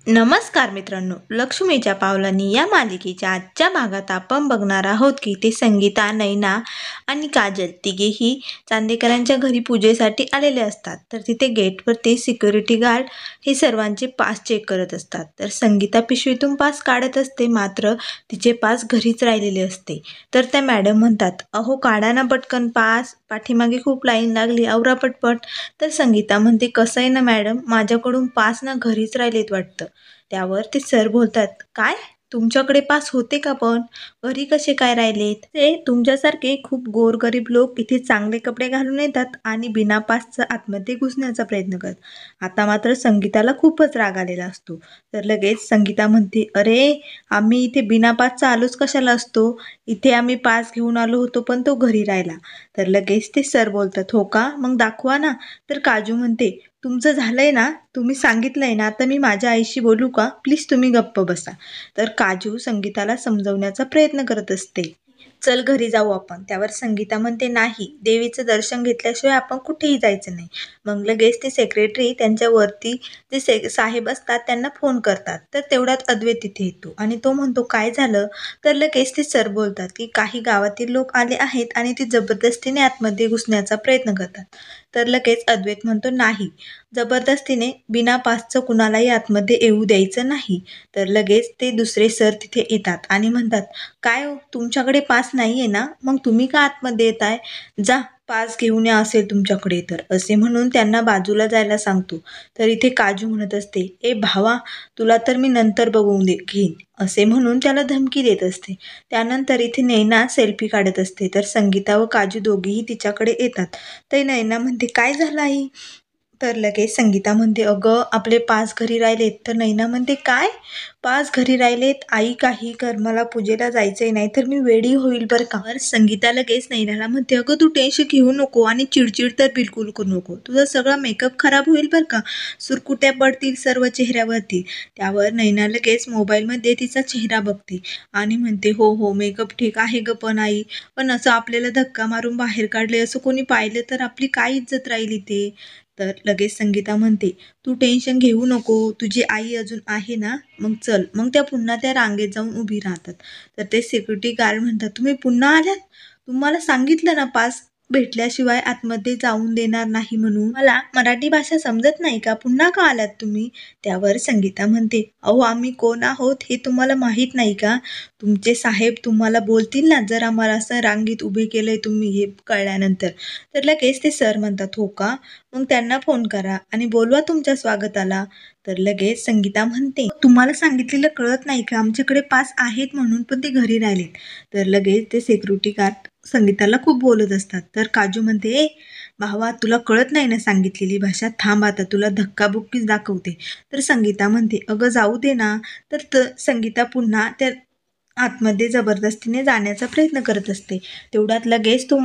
नमस्कार मित्रांनो, लक्ष्मीच्या पावलांनी या मालिकेच्या आजच्या भागात आपण बघणार आहोत की ते संगीता, नैना आणि काजल तिघेही चांदेकरांच्या घरी पूजेसाठी आलेले असतात. तर तिथे गेटवर ते सिक्युरिटी गार्ड हे सर्वांचे पास चेक करत असतात. तर संगीता पिशवीतून पास काढत असते, मात्र तिचे पास घरीच राहिलेले असते. तर त्या मॅडम म्हणतात, अहो काढा ना पटकन पास, पाठीमागे खूप लाईन लागली, आवरा पटपट. तर संगीता म्हणते, कसं आहे ना मॅडम, माझ्याकडून पास ना घरीच राहिलेत वाटतं. त्यावर ते सर बोलतात, काय तुमच्याकडे पास होते का, पण घरी कसे काय राहिलेत? ते तुमच्यासारखे खूप गोरगरीब लोक इथे चांगले कपडे घालून येतात आणि बिना पासचं आतमध्ये घुसण्याचा प्रयत्न करतात. आता मात्र संगीताला खूपच राग आलेला असतो. तर लगेच संगीता म्हणते, अरे आम्ही इथे बिना पासचा आलोच कशाला असतो, इथे आम्ही पास घेऊन आलो होतो पण तो घरी राहिला. तर लगेच ते सर बोलतात, हो का, मग दाखवा ना. तर काजू म्हणते, तुमचं झालंय ना, तुम्ही सांगितलंय ना, आता मी माझ्या आईशी बोलू का, प्लीज तुम्ही गप्प बसा. तर काजू संगीताला समजवण्याचा प्रयत्न करत असते, चल घरी जाऊ आपण. त्यावर संगीता म्हणते, नाही, देवीचं दर्शन घेतल्याशिवाय आपण कुठेही जायचं नाही. मग लगेच ते सेक्रेटरी त्यांच्या वरती जे साहेब असतात त्यांना फोन करतात. तर तेवढ्यात अद्वैत तिथे येतो आणि तो म्हणतो, काय झालं. तर लगेच ते सर बोलतात की काही गावातील लोक आले आहेत आणि ते जबरदस्तीने आतमध्ये घुसण्याचा प्रयत्न करतात. तर लगेच अद्वैत म्हणतो, नाही, जबरदस्तीने बिना पासचं कुणालाही आतमध्ये येऊ द्यायचं नाही. तर लगेच ते दुसरे सर तिथे येतात आणि म्हणतात, काय हो, तुमच्याकडे पास नाही आहे ना, मग तुम्ही का आतमध्ये येताय, जा पास घेऊन या असेल तुमच्याकडे तर, असे म्हणून त्यांना बाजूला जायला सांगतो. तर इथे काजू म्हणत असते, ए भावा, तुला तर मी नंतर बघून घेईन, असे म्हणून त्याला धमकी देत असते. त्यानंतर इथे नैना सेल्फी काढत असते. तर संगीता व काजू दोघेही तिच्याकडे येतात. तर नैना म्हणते, काय झालं आई. तर लगेच संगीता म्हणते, अगं आपले पास घरी राहिलेत. तर नैना म्हणते, काय पास घरी राहिलेत, आई काही कर, मला पूजेला जायचंय, नाही तर मी वेडी होईल बरं का. तर संगीता लगेच नैनाला म्हणते, अगं तू टेन्शन घेऊ नको आणि चिडचिड तर बिलकुल करू नको, तुझा सगळा मेकअप खराब होईल बरं का, सुरकुट्या पडतील सर्व चेहऱ्यावरती. त्यावर नैना लगेच मोबाईलमध्ये तिचा चेहरा बघते आणि म्हणते, हो हो, मेकअप ठीक आहे ग, पण आई, पण असं आपल्याला धक्का मारून बाहेर काढले, असं कोणी पाहिलं तर आपली काय इज्जत राहील इथे. तर लगेच संगीता म्हणते, तू टेन्शन घेऊ नको, तुझी आई अजून आहे ना, मग चल. मग त्या पुन्हा त्या रांगेत जाऊन उभी राहतात. तर ते सिक्युरिटी गार्ड म्हणतात, तुम्ही पुन्हा आल्यात, तुम्हाला सांगितलं ना पास भेटल्याशिवाय आतमध्ये जाऊन देणार नाही म्हणून, मला मराठी भाषा समजत नाही का, पुन्हा का आलात तुम्ही. त्यावर संगीता म्हणते, अहो आम्ही कोण आहोत हे तुम्हाला माहीत नाही का, तुमचे साहेब तुम्हाला बोलतील ना जर आम्हाला असं रांगेत उभे केलंय तुम्ही हे कळल्यानंतर. तर लगेच ते सर म्हणतात, हो का, मग त्यांना फोन करा आणि बोलवा तुमच्या स्वागताला. तर लगेच संगीता म्हणते, तुम्हाला सांगितलेलं कळत नाही का, आमच्याकडे पास आहेत म्हणून, पण ते घरी राहिलेत. तर लगेच ते सिक्युरिटी गार्ड संगीताला खूप बोलत असतात. तर काजू म्हणते, ए भावा, तुला कळत नाही ना सांगितलेली भाषा, थांब आता तुला धक्काबुक्कीच दाखवते. तर संगीता म्हणते, अगं जाऊ दे ना. तर संगीता पुन्हा त्या आतमध्ये जबरदस्तीने जाण्याचा प्रयत्न करत असते. तेवढ्यात लगेच तो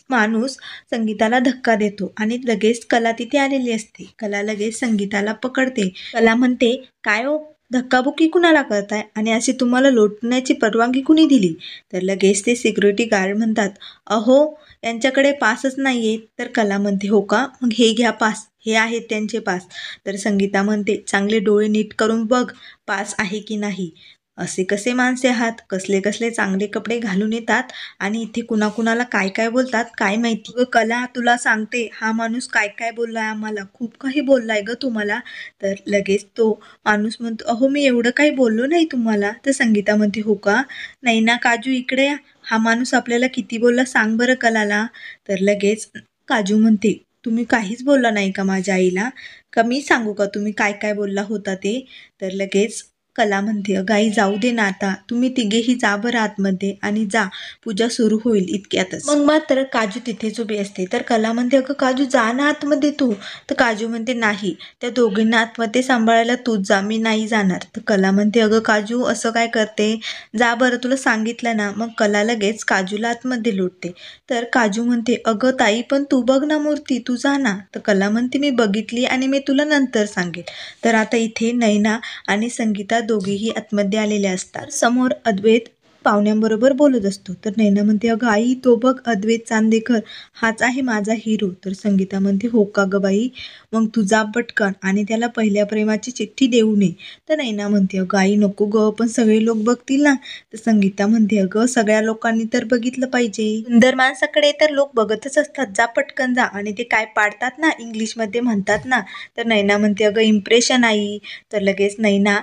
माणूस संगीताला धक्का देतो आणि लगेच कला तिथे आलेली असते. कला लगेच संगीताला पकडते. कला म्हणते, काय हो, धक्काबुक्की कुणाला करताय आणि अशी तुम्हाला लोटण्याची परवानगी कुणी दिली. तर लगेच ते सिक्युरिटी गार्ड म्हणतात, अहो यांच्याकडे पासच नाहीये. तर कला म्हणते, हो का, मग हे घ्या पास, हे आहेत त्यांचे पास. तर संगीता म्हणते, चांगले डोळे नीट करून बघ, पास आहे की नाही. असे कसे माणसे आहात, कसले कसले चांगले कपडे घालून येतात आणि इथे कुणाकुणाला काय काय बोलतात काय माहिती. ग कला, तुला सांगते, हा माणूस काय काय बोललाय आम्हाला, खूप काही बोललाय ग तुम्हाला. तर लगेच तो माणूस म्हणतो, अहो मी एवढं काही बोललो नाही तुम्हाला. तर संगीता म्हणते, हो का, नैना काजू इकडे या, हा माणूस आपल्याला किती बोलला सांग बरं कलाला. तर लगेच काजू म्हणते, तुम्ही काहीच बोलला नाही का माझ्या आईला, का मी सांगू का तुम्ही काय काय बोलला होता ते. तर लगेच कला म्हणते, अगं आई जाऊ दे ना आता, तुम्ही तिघेही जा बरं आतमध्ये आणि जा, पूजा सुरू होईल इतक्यातच. मग मात्र काजू तिथेच उभी असते. तर कला म्हणते, अगं काजू जा ना आतमध्ये तू. तर काजू म्हणते, नाही, त्या दोघींना आतमध्ये सांभाळायला तूच जा, मी नाही जाणार. तर कला म्हणते, अगं काजू असं काय करते, जा बरं, तुला सांगितलं ना. मग कला लगेच काजूला आतमध्ये लोटते. तर काजू म्हणते, अगं ताई, पण तू बघ ना मूर्ती, तू जा ना. तर कला म्हणते, मी बघितली आणि मी तुला नंतर सांगेल. तर आता इथे नैना आणि संगीता दोघेही आतमध्ये आलेले असतात. समोर अद्वैत पाहुण्यांबरोबर बोलत असतो. तर नैना म्हणते, अगं आई तो बघ अद्वैत चांदेकर, हाच आहे माझा हिरो. तर संगीता म्हणते, हो का ग बाई, मग तू जा पटकन आणि त्याला पहिल्या प्रेमाची चिठ्ठी देऊ नये. तर नैना म्हणते, अगं आई नको ग, पण सगळे लोक बघतील ना. तर संगीता म्हणते, अगं सगळ्या लोकांनी तर बघितलं पाहिजे, सुंदर माणसाकडे तर लोक बघतच असतात, जा पटकन जा. आणि ते काय पाडतात ना, इंग्लिशमध्ये म्हणतात ना. तर नैना म्हणते, अगं इम्प्रेशन आई. तर लगेच नैना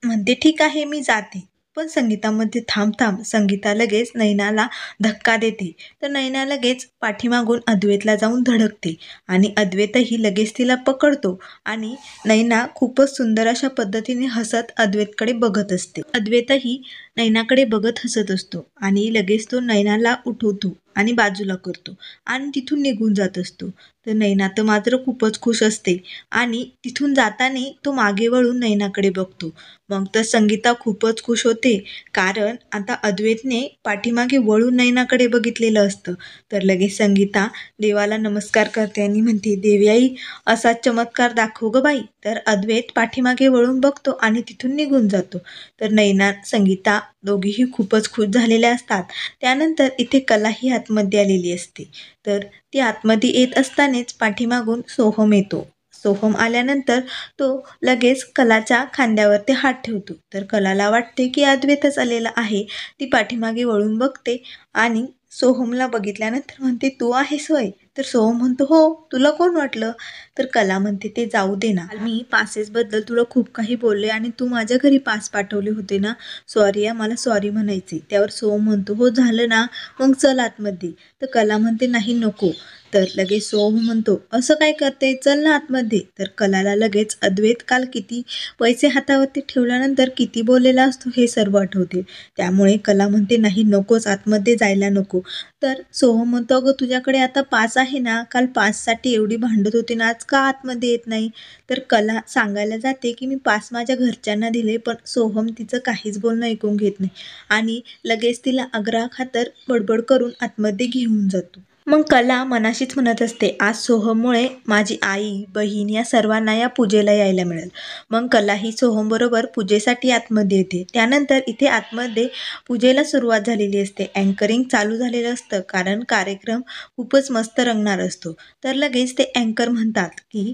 म्हणते, ठीक आहे मी जाते. पण संगीतामध्ये थांब थांब, संगीता लगेच नैनाला धक्का देते. तर नैना लगेच पाठीमागून अद्वैतला जाऊन धडकते आणि अद्वैतही लगेच तिला पकडतो आणि नैना खूपच सुंदर अशा पद्धतीने हसत अद्वैतकडे बघत असते. अद्वैतही नैनाकडे बघत हसत असतो आणि लगेच तो नैनाला उठवतो आणि बाजूला करतो आणि तिथून निघून जात असतो. तर नैना तर मात्र खूपच खुश असते आणि तिथून जाताना तो मागे वळून नैनाकडे बघतो. मग तर संगीता खूपच खुश होते, कारण आता अद्वैतने पाठीमागे वळून नैनाकडे बघितलेलं असतं. तर लगेच संगीता देवाला नमस्कार करते आणि म्हणते, देवी आई असा चमत्कार दाखव ग बाई. तर अद्वैत पाठीमागे वळून बघतो आणि तिथून निघून जातो. तर नैना संगीता दोघीही खूपच खुश झालेल्या असतात. त्यानंतर इथे कलाही आतमध्ये आलेली असते. तर ती आतमध्ये येत असतानाच पाठीमागून सोहम येतो. सोहम आल्यानंतर तो लगेच कलाच्या खांद्यावरती हात ठेवतो. तर कलाला वाटते की अद्वैतच आलेला आहे. ती पाठीमागे वळून बघते आणि सोहमला बघितल्यानंतर म्हणते, तू आहेस होय. तर सोहम म्हणतो, हो, तुला कोण वाटलं. तर कला म्हणते, ते जाऊ दे ना, मी पासेसबद्दल तुला खूप काही बोलले आणि तू माझ्या घरी पास पाठवले होते ना, सॉरी या, मला सॉरी म्हणायचे. त्यावर सोहम म्हणतो, हो झालं ना, मग चल आतमध्ये. तर कला म्हणते, नाही नको. तर लगेच सोहम म्हणतो, असं काय करते, चल ना आतमध्ये. तर कलाला लगेच अद्वैत काल किती पैसे हातावरती ठेवल्यानंतर किती बोललेला असतो हे सर्व आठवते. त्यामुळे कला म्हणते, नाही नकोच, आतमध्ये जायला नको. तर सोहम म्हणतो, अगं तुझ्याकडे आता पास आहे ना, काल पाससाठी एवढी भांडत होती ना, आज का आतमध्ये येत नाही. तर कला सांगायला जाते की मी पास माझ्या घरच्यांना दिले, पण सोहम तिचं काहीच बोलणं ऐकून घेत नाही आणि लगेच तिला आग्रहाखातर बडबड करून आतमध्ये घेऊन जातो. मग कला मनाशीच म्हणत असते, आज सोहममुळे माझी आई बहीण या सर्वांना या पूजेला यायला मिळेल. मग कला ही सोहमबरोबर पूजेसाठी आतमध्ये येते. त्यानंतर इथे आतमध्ये पूजेला सुरुवात झालेली असते. अँकरिंग चालू झालेलं असतं, कारण कार्यक्रम खूपच मस्त रंगणार असतो. तर लगेच ते अँकर म्हणतात की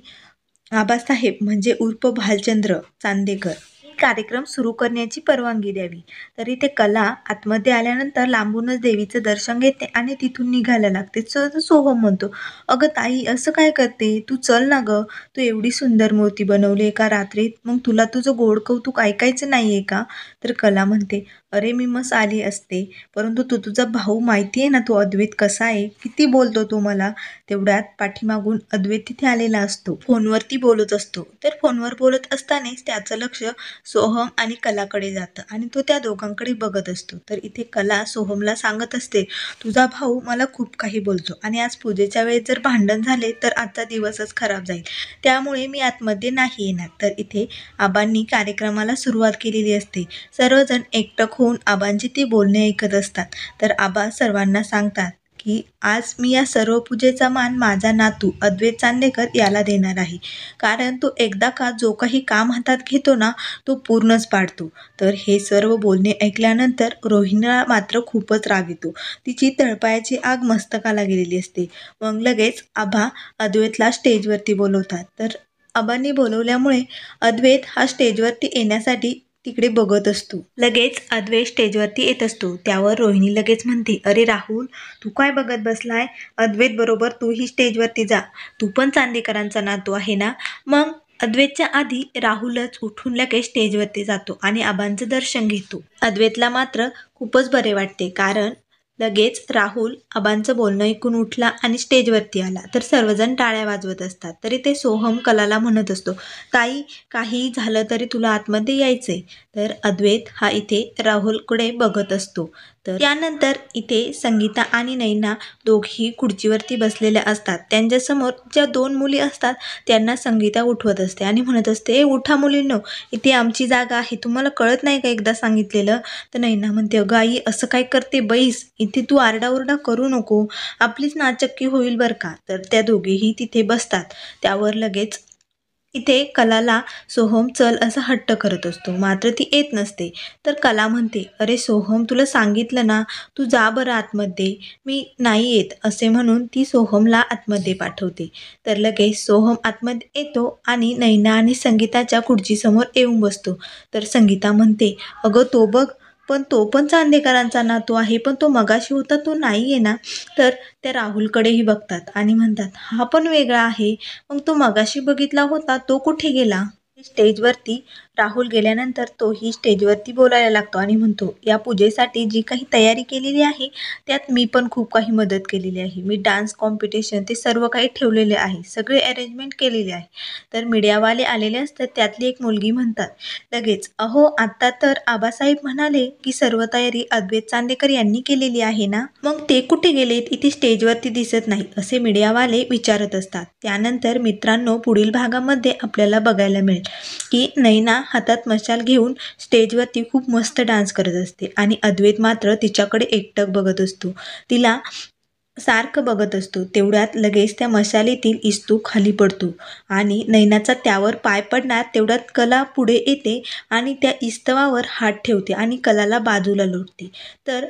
आबासाहेब म्हणजे उर्फ भालचंद्र चांदेकर कार्यक्रम सुरू करण्याची परवानगी द्यावी. तरी ते कला आतमध्ये आल्यानंतर लांबूनच देवीचं दर्शन घेते आणि तिथून निघायला लागते. सोहम म्हणतो, अगं ताई असं काय करते, तू चल ना ग, तू एवढी सुंदर मूर्ती बनवली एका रात्रीत, मग तुला तुझं गोड कौतुक ऐकायचं नाहीये का. तर कला म्हणते, अरे मी मस्त आली असते, परंतु तू तुझा भाऊ माहिती आहे ना, तो अद्वैत कसा आहे, किती बोलतो तो मला. तेवढ्यात पाठीमागून अद्वैत तिथे आलेला असतो, फोनवरती बोलत असतो. तर फोनवर बोलत असतानाच त्याचं लक्ष सोहम आणि कलाकडे जातं आणि तो त्या दोघांकडे बघत असतो. तर इथे कला सोहमला सांगत असते, तुझा भाऊ मला खूप काही बोलतो आणि आज पूजेच्या वेळेस जर भांडण झाले तर आजचा दिवसच खराब जाईल, त्यामुळे मी आतमध्ये नाही येणार. तर इथे आबांनी कार्यक्रमाला सुरुवात केलेली असते. सर्वजण एकटक होऊन आबांची ती बोलणे ऐकत असतात. तर आबा सर्वांना सांगतात की आज मी या सर्व पूजेचा मान माझा नातू अद्वैत चांदेकर याला देणार आहे, कारण तो एकदा का जो काही काम हातात घेतो ना, तो पूर्णच पाडतो. तर हे सर्व बोलणे ऐकल्यानंतर रोहिणीला मात्र खूपच राग येतो. तिची तळपायाची आग मस्तकाला गेलेली असते. मग लगेच आबा अद्वैतला स्टेजवरती बोलवतात. तर आबांनी बोलवल्यामुळे अद्वैत हा स्टेजवरती येण्यासाठी तिकडे बघत असतो. लगेच अद्वैत स्टेजवरती येत असतो. त्यावर रोहिणी लगेच म्हणते, अरे राहुल, तू काय बघत बसलाय, अद्वैत बरोबर तूही स्टेजवरती जा, तू पण चांदेकरांचा नातू आहे ना. मग अद्वैतच्या आधी राहुलच उठून लगेच स्टेजवरती जातो आणि आबांचं दर्शन घेतो. अद्वैतला मात्र खूपच बरे वाटते, कारण लगेच राहुल आबांचं बोलणं ऐकून उठला आणि स्टेजवरती आला. तर सर्वजण टाळ्या वाजवत असतात. तरी ते सोहम कलाला म्हणत असतो, ताई काही झालं तरी तुला आतमध्ये यायचंय. तर अद्वैत हा इथे राहुलकडे बघत असतो. तर त्यानंतर इथे संगीता आणि नैना दोघी खुर्चीवरती बसलेल्या असतात. त्यांच्यासमोर ज्या दोन मुली असतात त्यांना संगीता उठवत असते आणि म्हणत असते, उठा मुलींनो, इथे आमची जागा आहे, तुम्हाला कळत नाही का एकदा सांगितलेलं. तर नैना म्हणते, अगं आई असं काय करते, बैस इथे, तू आरडाओरडा करू नको, आपलीच नाचक्की होईल बरं का. तर त्या दोघेही तिथे बसतात. त्यावर लगेच इथे कलाला सोहम चल असा हट्ट करत असतो, मात्र ती येत नसते. तर कला म्हणते, अरे सोहम, तुला सांगितलं ना, तू जा बरं आतमध्ये, मी नाही येत, असे म्हणून ती सोहमला आतमध्ये पाठवते. तर लगेच सोहम आतमध्ये येतो आणि नैना आणि संगीताच्या खुर्चीसमोर येऊन बसतो. तर संगीता म्हणते, अगं तो बघ, पण तो पण चांदेकरांचा नातू आहे, पण तो मगाशी होता तो नाही आहे ना. तर त्या राहुलकडेही बघतात आणि म्हणतात, हा पण वेगळा आहे, मग तो मगाशी बघितला होता तो कुठे गेला? स्टेजवरती राहुल गेल्यानंतर तोही स्टेजवरती बोलायला लागतो आणि म्हणतो, या पूजेसाठी जी काही तयारी केलेली आहे त्यात मी पण खूप काही मदत केलेली आहे. मी डान्स कॉम्पिटिशन ते सर्व काही ठेवलेले आहे, सगळे अरेंजमेंट केलेले आहे. तर मीडियावाले आलेले असतात, त्यातली एक मुलगी म्हणतात लगेच, अहो आता तर आबासाहेब म्हणाले की सर्व तयारी अद्वैत चांदेकर यांनी केलेली आहे ना, मग ते कुठे गेलेत? इथे स्टेजवरती दिसत नाही, असे मीडियावाले विचारत असतात. त्यानंतर मित्रांनो, पुढील भागामध्ये आपल्याला बघायला मिळेल की नैना हातात मशाल घेऊन स्टेजवरती खूप मस्त डान्स करत असते आणि अद्वैत मात्र तिच्याकडे एकटक बघत असतो, तिला सारखं बघत असतो. तेवढ्यात लगेच त्या मशालीतील इस्तू खाली पडतो आणि नैनाचा त्यावर पाय पडणार तेवढ्यात कला पुढे येते आणि त्या इस्तवावर हात ठेवते आणि कलाला बाजूला लोटते. तर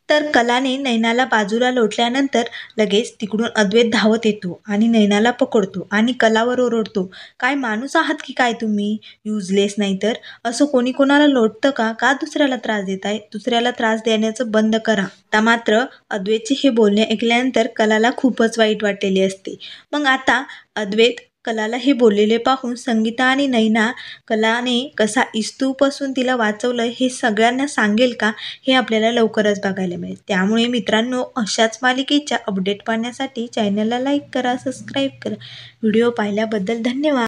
तर कलाने नैनाला बाजूला लोटल्यानंतर लगेच तिकडून अद्वैत धावत येतो आणि नैनाला पकडतो आणि कलावर ओरडतो, काय माणूस आहात की काय तुम्ही, युजलेस? नाही तर असं कोणी कोणाला लोटतं का? का दुसऱ्याला त्रास देताय? दुसऱ्याला त्रास देण्याचं बंद करा. आता मात्र अद्वैतचे हे बोलणे ऐकल्यानंतर कलाला खूपच वाईट वाटलेले असते. मग आता अद्वैत कलाला हे बोललेले पाहून संगीता आणि नैना कलाने कसा इस्तूपासून तिला वाचवलं हे सगळ्यांना सांगेल का, हे आपल्याला लवकरच बघायला मिळेल. त्यामुळे मित्रांनो, अशाच मालिकेच्या अपडेट पाहण्यासाठी चॅनलला लाईक करा, सबस्क्राईब करा. व्हिडिओ पाहिल्याबद्दल धन्यवाद.